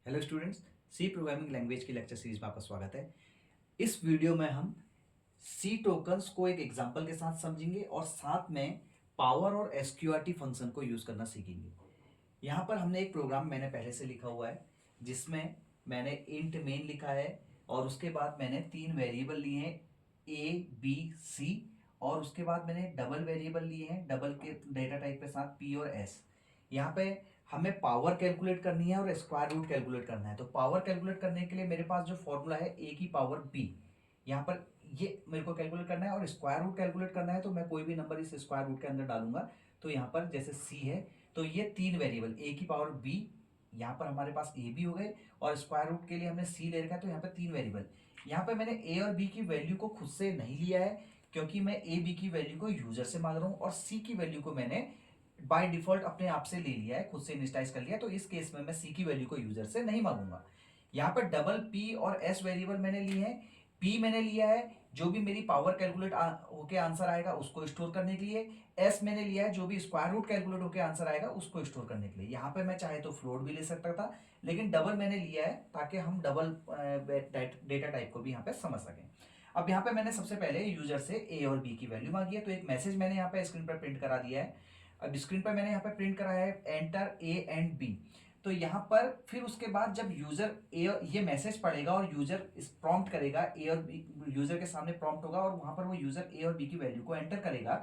Hello students, C programming language की lecture series में आपका स्वागत है। इस वीडियो में हम सी टोकन्स को एक एग्जांपल के साथ समझेंगे और साथ में पावर और एसक्यूआरटी फंक्शन को यूज करना सीखेंगे। यहाँ पर हमने एक प्रोग्राम मैंने पहले से लिखा हुआ है जिसमें मैंने इंट मेन लिखा है और उसके बाद मैंने तीन वेरिएबल लिए हैं ए बी सी और उसके बाद मैंने डबल वेरिएबल लिए हैं डबल के डेटा टाइप के साथ पी और एस। यहाँ पे हमें पावर कैलकुलेट करनी है और स्क्वायर रूट कैलकुलेट करना है। तो पावर कैलकुलेट करने के लिए मेरे पास जो फॉर्मूला है ए की पावर बी, यहाँ पर ये मेरे को कैलकुलेट करना है और स्क्वायर रूट कैलकुलेट करना है। तो मैं कोई भी नंबर इस स्क्वायर रूट के अंदर डालूंगा। तो यहाँ पर जैसे सी है तो ये तीन वेरिएबल ए की पावर बी, यहाँ पर हमारे पास ए बी हो गए और स्क्वायर रूट के लिए हमने सी ले रखा है। तो यहाँ पे तीन वेरिएबल, यहाँ पे मैंने ए और बी की वैल्यू को खुद से नहीं लिया है क्योंकि मैं ए बी की वैल्यू को यूजर से मांग रहा हूँ और सी की वैल्यू को मैंने बाय डिफॉल्ट अपने आप से ले लिया है, खुद से इनिशियलाइज कर लिया। तो इस केस में मैं सी की वैल्यू को यूजर से नहीं मांगूंगा। यहाँ पर डबल पी और एस वेरिएबल मैंने लिए हैं। पी मैंने लिया है जो भी मेरी पावर कैलकुलेट होके आंसर आएगा उसको स्टोर करने के लिए। एस मैंने लिया है जो भी स्क्वायर रूट कैलकुलेट होके आंसर आएगा उसको स्टोर करने के लिए। यहाँ पे मैं चाहे तो फ्लोट भी ले सकता था लेकिन डबल मैंने लिया है ताकि हम डबल डेटा टाइप को भी यहाँ पे समझ सकें। अब यहाँ पे मैंने सबसे पहले यूजर से ए और बी की वैल्यू मांगी है। तो एक मैसेज मैंने यहाँ पे स्क्रीन पर प्रिंट करा दिया है। अब स्क्रीन पर मैंने यहाँ पे प्रिंट कराया है एंटर ए एंड बी। तो यहाँ पर फिर उसके बाद जब यूजर ए ये मैसेज पढ़ेगा और यूजर इस प्रॉम्प्ट करेगा ए और बी, यूजर के सामने प्रॉम्प्ट होगा और वहां पर वो यूजर ए और बी की वैल्यू को एंटर करेगा।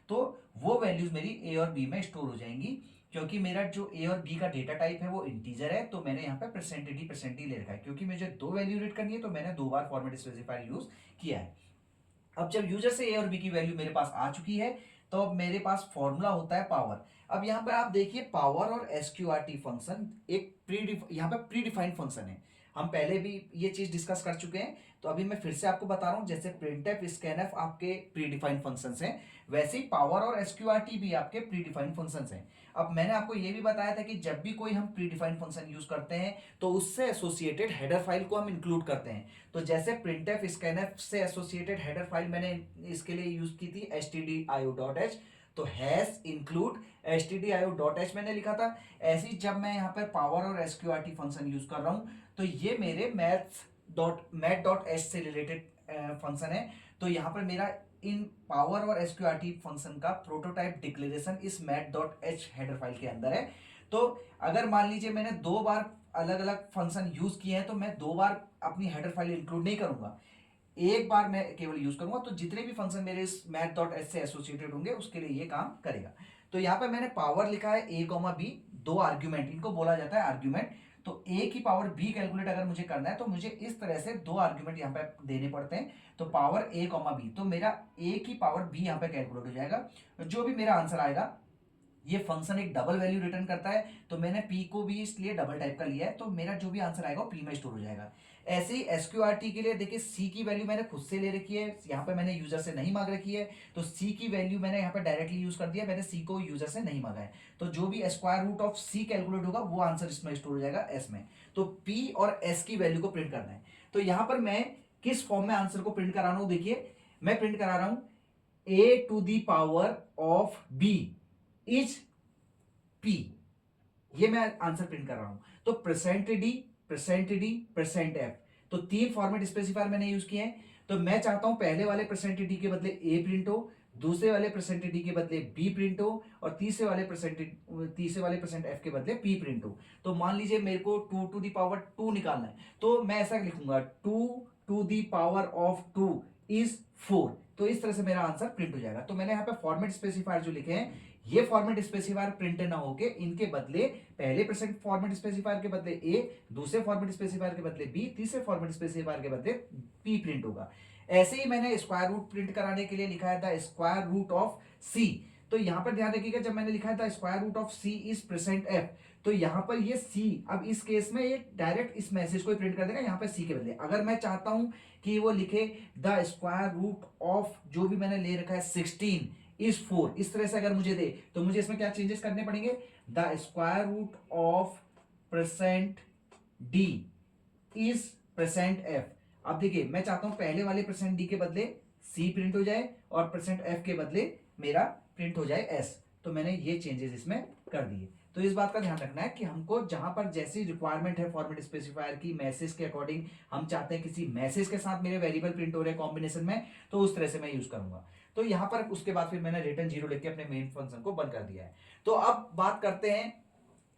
तो वो वैल्यूज मेरी ए और बी में स्टोर हो जाएंगी क्योंकि मेरा जो ए और बी का डेटा टाइप है वो इंटीजर है। तो मैंने यहाँ पे परसेंट डी ले रखा है क्योंकि मुझे दो वैल्यू रीड करनी है तो मैंने दो बार फॉर्मेट स्पेसिफायर यूज किया है। अब जब यूजर से ए और बी की वैल्यू मेरे पास आ चुकी है तो अब मेरे पास फॉर्मूला होता है पावर। अब यहां पर आप देखिए पावर और एसक्यूआरटी फंक्शन एक यहां पर प्री डिफाइंड फंक्शन है। हम पहले भी ये चीज डिस्कस कर चुके हैं तो अभी मैं फिर से आपको बता रहा हूं। जैसे प्रिंटफ स्कैनफ आपके प्री डिफाइंड फंक्शंस हैं वैसे ही पावर और एसक्यूआरटी भी आपके प्री डिफाइंड फंक्शंस हैं। अब मैंने आपको ये भी बताया था कि जब भी कोई हम प्री डिफाइंड फंक्शन यूज करते हैं तो उससे एसोसिएटेड हेडर फाइल को हम इंक्लूड करते हैं। तो जैसे प्रिंटफ स्कैनफ से एसोसिएटेड हेडर फाइल मैंने इसके लिए यूज की थी stdio.h। तो हैश इंक्लूड stdio.h मैंने लिखा था। ऐसे ही जब मैं यहाँ पर पावर और एसक्यूआरटी फंक्शन यूज कर रहा हूं तो ये मेरे मैथ.h से रिलेटेड फंक्शन है। तो यहाँ पर मेरा इन पावर और एसक्यूआरटी फंक्शन का प्रोटोटाइप डिक्लेरेशन इस मैथ.h हेडर फाइल के अंदर है। तो अगर मान लीजिए मैंने दो बार अलग अलग फंक्शन यूज किए हैं तो मैं दो बार अपनी हेडर फाइल इंक्लूड नहीं करूंगा, एक बार मैं केवल यूज करूंगा। तो जितने भी फंक्शन मेरे इस मैथ.h से एसोसिएटेड होंगे उसके लिए ये काम करेगा। तो यहाँ पे मैंने पावर लिखा है ए कॉमा बी, दो आर्ग्यूमेंट, इनको बोला जाता है आर्ग्यूमेंट। तो ए की पावर बी कैलकुलेट अगर मुझे करना है तो मुझे इस तरह से दो आर्ग्यूमेंट यहाँ पे देने पड़ते हैं। तो पावर ए कॉमा बी, तो मेरा ए की पावर बी यहाँ पे कैलकुलेट हो जाएगा। जो भी मेरा आंसर आएगा, ये फंक्शन एक डबल वैल्यू रिटर्न करता है तो मैंने पी को भी इसलिए डबल टाइप का लिया है। तो मेरा जो भी आंसर आएगा वो पी में स्टोर हो जाएगा। ऐसे ही एसक्यूआरटी के लिए देखिए सी की वैल्यू मैंने खुद से ले रखी है, यहाँ पे मैंने यूजर से नहीं मांग रखी है। तो सी की वैल्यू मैंने यहाँ पे डायरेक्टली यूज कर दिया, मैंने सी को यूजर से नहीं मांगा है। तो जो भी square root of C calculate होगा वो आंसर इसमें स्टोर हो जाएगा एस में। तो पी और एस की वैल्यू को प्रिंट करना है। तो यहाँ पर मैं किस फॉर्म में आंसर को प्रिंट करा रहा हूं, देखिए मैं प्रिंट करा रहा हूं A to the power of B is P, ये मैं आंसर प्रिंट कर रहा हूं। तो परसेंट एफ, तो तीन फॉर्मेट स्पेसिफायर मैंने यूज किए हैं। तो मैं चाहता हूं पहले वाले परसेंट डी के बदले ए प्रिंट हो, दूसरे वाले परसेंट डी के बदले बी प्रिंट हो और तीसरे वाले परसेंट एफ के बदले पी प्रिंट हो। तो मान लीजिए मेरे को two to the power two निकालना है तो मैं ऐसा लिखूंगा two to the power of two is four. तो इस तरह से मेरा आंसर प्रिंट हो जाएगा। तो मैंने यहाँ पे फॉर्मेट स्पेसिफायर जो लिखे हैं ये फॉर्मेट स्पेसिफायर प्रिंट ना होके इनके बदले पहले परसेंट फॉर्मेट स्पेसिफायर के बदले ए, दूसरे फॉर्मेट स्पेसिफायर के बदले बी, तीसरे फॉर्मेट स्पेसिफायर के बदले पी प्रिंट होगा। ऐसे ही मैंने स्क्वायर रूट प्रिंट कराने के लिए लिखा है the square root of C. तो यहां पर ध्यान रखिएगा जब मैंने लिखा है the square root of C is percent F, तो यहां पर ये सी, अब इस केस में ये डायरेक्ट इस मैसेज को प्रिंट कर देगा यहां पर सी के बदले। अगर मैं चाहता हूं कि वो लिखे द स्क्वायर रूट ऑफ जो भी मैंने ले रखा है 16 इज 4, इस तरह से अगर मुझे दे तो मुझे इसमें क्या चेंजेस करने पड़ेंगे, the square root of percent D is percent F. अब देखिए मैं चाहता हूं पहले वाले परसेंट डी के बदले सी प्रिंट हो जाए और परसेंट एफ के बदले मेरा प्रिंट हो जाए एस। तो मैंने ये चेंजेस इसमें कर दिए। तो इस बात का ध्यान रखना है कि हमको जहां पर जैसी रिक्वायरमेंट है फॉर्मेट स्पेसिफायर की मैसेज के अकॉर्डिंग, हम चाहते हैं किसी मैसेज के साथ मेरे वेरिएबल प्रिंट हो रहे कॉम्बिनेशन में, तो उस तरह से मैं यूज करूंगा। तो यहां पर उसके बाद फिर मैंने रिटर्न 0 लिख के अपने मेन फंक्शन को बंद कर दिया है। तो अब बात करते हैं,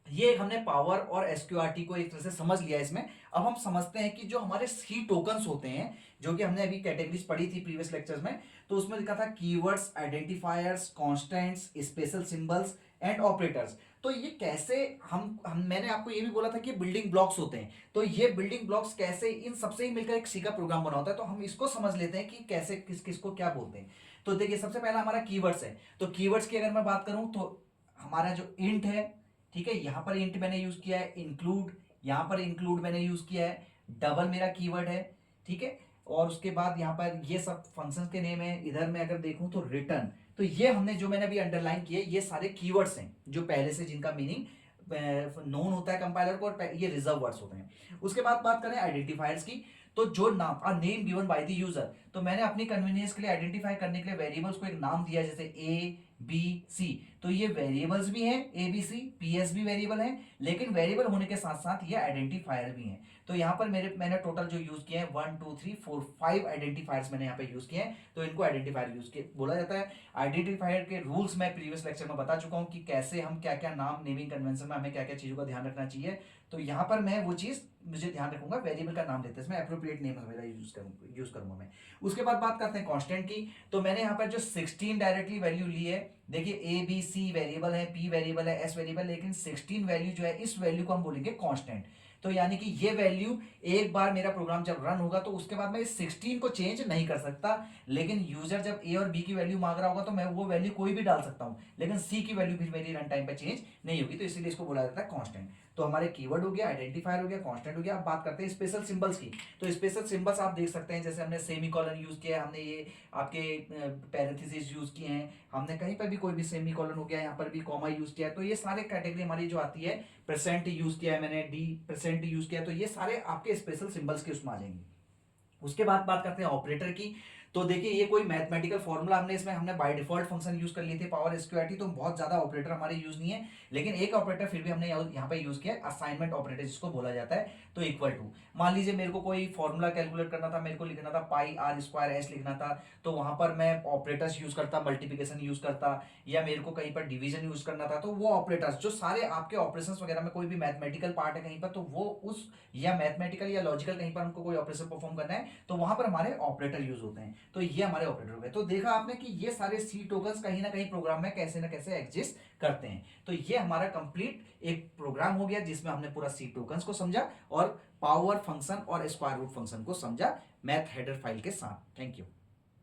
ये हमने पावर और एसक्यूआरटी को एक तरह से समझ लिया इसमें। अब हम समझते हैं कि जो हमारे सी टोकन्स होते हैं, जो कि हमने अभी कैटेगरीज पढ़ी थी प्रीवियस लेक्चर्स में, तो उसमें लिखा था keywords, identifiers, constants, special symbols and operators. तो ये कैसे हम मैंने आपको ये भी बोला था कि बिल्डिंग ब्लॉक्स होते हैं। तो ये बिल्डिंग ब्लॉक्स कैसे इन सबसे ही मिलकर एक सी का प्रोग्राम बना होता है। तो हम इसको समझ लेते हैं कि कैसे किसको क्या बोलते हैं। तो देखिए, सबसे पहला हमारा कीवर्ड्स है। तो कीवर्ड्स की अगर मैं बात करूं तो हमारा जो इंट है, ठीक है, यहां पर इंट मैंने यूज किया है, इंक्लूड, यहां पर इंक्लूड मैंने यूज किया है, डबल मेरा कीवर्ड है, ठीक है। और उसके बाद यहां पर ये सब फंक्शंस के नेम है। इधर मैं अगर देखूं तो रिटर्न, तो ये हमने जो मैंने अभी अंडरलाइन किए, ये सारे कीवर्ड्स हैं जो पहले से जिनका मीनिंग नोन होता है कंपाइलर को, और ये रिजर्व वर्ड्स होते हैं। उसके बाद बात करें आइडेंटिफायर्स की, तो जो नाम a name given by the user, तो मैंने अपनी कन्वीनियंस के लिए आइडेंटिफाई करने के लिए वेरिएबल्स को एक नाम दिया, जैसे ए बी सी। तो ये वेरिएबल्स भी हैं, A B C, P S भी वेरिएबल हैं, लेकिन वेरिएबल होने के साथ साथ ये आइडेंटिफायर भी हैं। तो यहाँ पर मैंने टोटल जो यूज किए हैं 1 2 3 4 5 आइडेंटिफायर्स मैंने यहाँ पे यूज किए हैं। तो इनको आइडेंटिफायर यूज किए बोला जाता है। आइडेंटिफायर के रूल्स मैं प्रीवियस लेक्चर में बता चुका हूँ कि कैसे हम क्या क्या नाम नेमिंग कन्वेंशन में हमें क्या क्या चीजों का ध्यान रखना चाहिए। तो यहाँ पर मैं वो चीज मुझे ध्यान रखूंगा, वेरिएबल का नाम लेते हैं इसमें एप्रोप्रिएट नेम वगैरह यूज करूंगा मैं। उसके बाद बात करते हैं कांस्टेंट की। तो मैंने यहाँ पर जो 16 डायरेक्टली वैल्यू ली है, देखिए ए बी सी वेरिएबल है, पी वेरिएबल है, एस वेरिएबल, लेकिन 16 वैल्यू जो है, इस वैल्यू को हम बोलेंगे कांस्टेंट। तो यानी कि ये वैल्यू एक बार मेरा प्रोग्राम जब रन होगा तो उसके बाद मैं इस 16 को चेंज नहीं कर सकता, लेकिन यूजर जब ए और बी की वैल्यू मांग रहा होगा तो मैं वो वैल्यू कोई भी डाल सकता हूं, लेकिन सी की वैल्यू फिर मेरी रन टाइम पे चेंज नहीं होगी। तो इसीलिए इसको बोला जाता है कांस्टेंट। तो हमारे कीवर्ड हो गया, आइडेंटिफायर हो गया, कांस्टेंट हो गया। अब बात करते हैं स्पेशल सिंबल्स की। तो स्पेशल सिंबल्स आप देख सकते हैं, जैसे हमने सेमीकोलन यूज किया है, हमने ये आपके पैरेंथेसिस यूज किए हैं, हमने कहीं पर भी कोई भी सेमीकोलन हो गया, यहाँ पर भी कॉमा यूज किया है। तो ये सारे कैटेगरी हमारी जो आती है, प्रेजेंट यूज किया है मैंने, डी प्रेजेंट यूज किया है, तो ये सारे आपके स्पेशल सिंबल्स के उसमें आ जाएंगे। उसके बाद बात करते हैं ऑपरेटर की। तो देखिए, ये कोई मैथमेटिकल फॉर्मूला हमने इसमें हमने बाय डिफॉल्ट फंक्शन यूज कर लिए थे, पावर एसक्यूआरटी, तो बहुत ज्यादा ऑपरेटर हमारे यूज नहीं है, लेकिन एक ऑपरेटर फिर भी हमने यहाँ पे यूज किया, असाइनमेंट ऑपरेटर जिसको बोला जाता है। तो इक्वल टू, मान लीजिए मेरे को कोई फॉर्मूला कैलकुलेट करना था, मेरे को लिखना था पाई आर स्क्वायर एस लिखना था, तो वहां पर मैं ऑपरेटर्स यूज करता, मल्टीप्लिकेशन यूज करता, या मेरे को कहीं पर डिवीजन यूज करना था, तो वो ऑपरेटर्स जो सारे आपके ऑपरेशंस वगैरह में कोई भी मैथमेटिकल पार्ट है कहीं पर, तो वो उस या मैथमेटिकल या लॉजिकल कहीं पर हमको कोई ऑपरेशन परफॉर्म करना है, तो वहां पर हमारे ऑपरेटर यूज होते हैं। तो ये हमारे ऑपरेटर हो गए। तो देखा आपने कि ये सारे सी टोकन्स कहीं ना कहीं प्रोग्राम में कैसे ना कैसे एग्जिस्ट करते हैं। तो ये हमारा कंप्लीट एक प्रोग्राम हो गया जिसमें हमने पूरा सी टोकन्स को समझा और पावर फंक्शन और स्क्वायर रूट फंक्शन को समझा मैथ हेडर फाइल के साथ। Thank you.